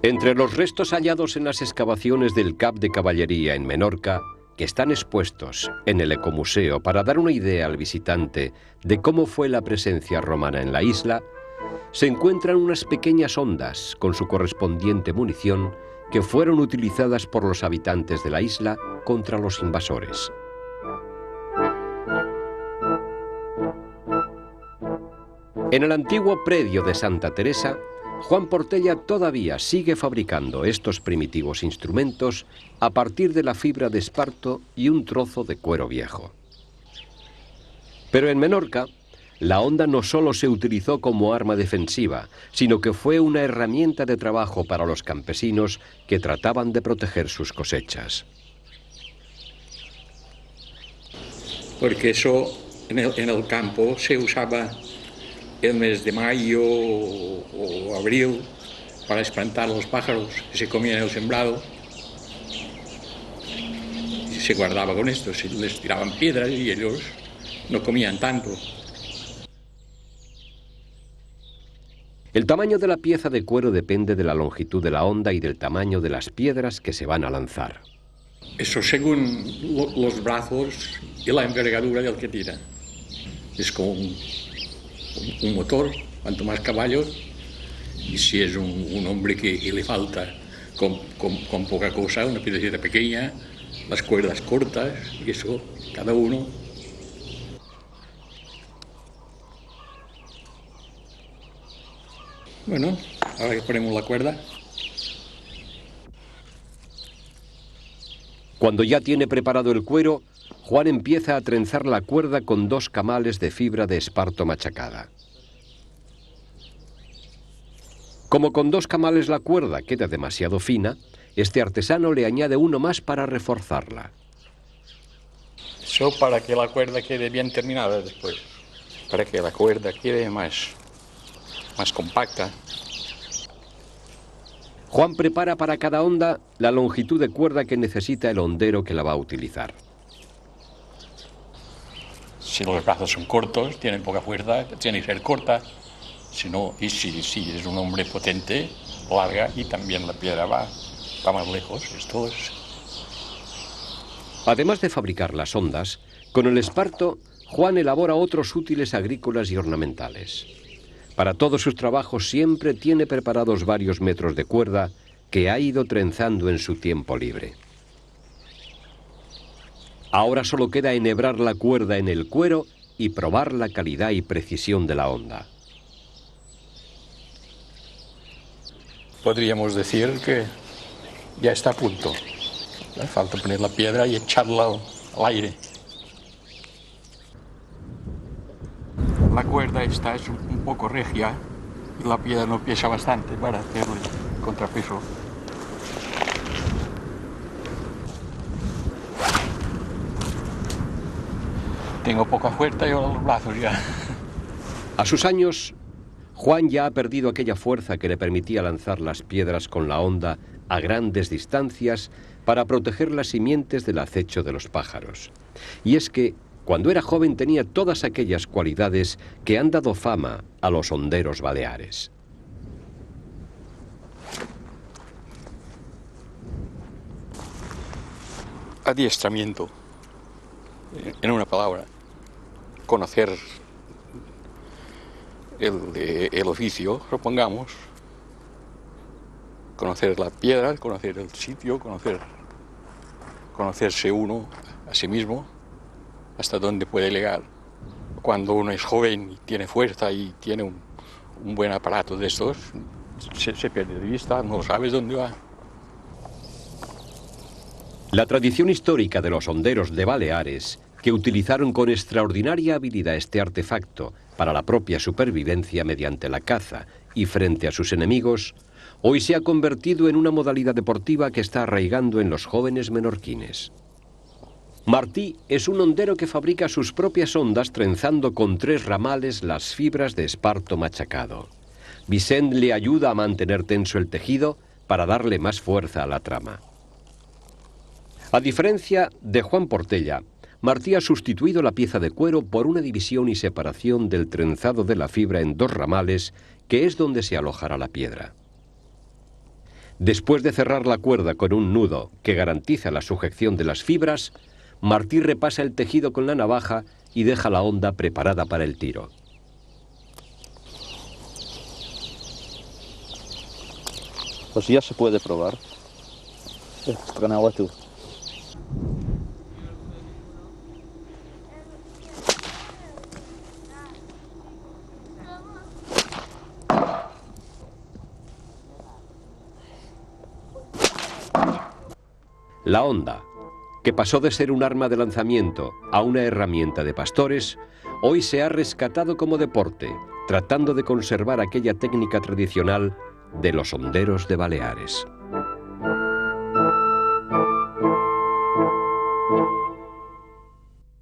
Entre los restos hallados en las excavaciones del Cap de Caballería en Menorca, que están expuestos en el Ecomuseo para dar una idea al visitante de cómo fue la presencia romana en la isla, se encuentran unas pequeñas hondas con su correspondiente munición que fueron utilizadas por los habitantes de la isla contra los invasores. En el antiguo predio de Santa Teresa, Juan Portella todavía sigue fabricando estos primitivos instrumentos a partir de la fibra de esparto y un trozo de cuero viejo. Pero en Menorca, la honda no solo se utilizó como arma defensiva, sino que fue una herramienta de trabajo para los campesinos que trataban de proteger sus cosechas. Porque eso en el campo se usaba el mes de mayo o abril para espantar a los pájaros que se comían el sembrado. Y se guardaba con esto, se les tiraban piedras y ellos no comían tanto. El tamaño de la pieza de cuero depende de la longitud de la honda y del tamaño de las piedras que se van a lanzar. Eso según los brazos y la envergadura del que tira. Es como un motor, cuanto más caballos, y si es un hombre que le falta con poca cosa, una piedrecita pequeña, las cuerdas cortas, y eso, cada uno. Bueno, ahora que ponemos la cuerda. Cuando ya tiene preparado el cuero, Juan empieza a trenzar la cuerda con 2 camales de fibra de esparto machacada. Como con 2 camales la cuerda queda demasiado fina, este artesano le añade uno más para reforzarla. Eso para que la cuerda quede bien terminada después, para que la cuerda quede más compacta. Juan prepara para cada honda la longitud de cuerda que necesita el hondero que la va a utilizar. Si los brazos son cortos, tienen poca fuerza, tiene que ser corta. Si no, y si es un hombre potente, larga, y también la piedra va más lejos. Esto es... Además de fabricar las hondas, con el esparto, Juan elabora otros útiles agrícolas y ornamentales. Para todos sus trabajos siempre tiene preparados varios metros de cuerda que ha ido trenzando en su tiempo libre. Ahora solo queda enhebrar la cuerda en el cuero y probar la calidad y precisión de la honda. Podríamos decir que ya está a punto. Falta poner la piedra y echarla al aire. La cuerda esta es un poco regia y la piedra no pesa bastante para hacerle contrapeso. Tengo poca fuerza y ahora los brazos ya. A sus años, Juan ya ha perdido aquella fuerza que le permitía lanzar las piedras con la honda a grandes distancias para proteger las simientes del acecho de los pájaros. Y es que, cuando era joven, tenía todas aquellas cualidades que han dado fama a los honderos baleares. Adiestramiento, en una palabra, conocer el oficio, propongamos, conocer la piedra, conocer el sitio, conocerse uno a sí mismo, hasta dónde puede llegar. Cuando uno es joven y tiene fuerza y tiene un buen aparato de estos, se pierde de vista, no sabes dónde va. La tradición histórica de los honderos de Baleares, que utilizaron con extraordinaria habilidad este artefacto para la propia supervivencia mediante la caza y frente a sus enemigos, hoy se ha convertido en una modalidad deportiva que está arraigando en los jóvenes menorquines. Martí es un hondero que fabrica sus propias hondas trenzando con 3 ramales las fibras de esparto machacado. Vicent le ayuda a mantener tenso el tejido para darle más fuerza a la trama. A diferencia de Juan Portella, Martí ha sustituido la pieza de cuero por una división y separación del trenzado de la fibra en 2 ramales, que es donde se alojará la piedra. Después de cerrar la cuerda con un nudo que garantiza la sujeción de las fibras, Martí repasa el tejido con la navaja y deja la honda preparada para el tiro. Pues ya se puede probar. Estrenala tú. La honda, que pasó de ser un arma de lanzamiento a una herramienta de pastores, hoy se ha rescatado como deporte, tratando de conservar aquella técnica tradicional de los honderos de Baleares.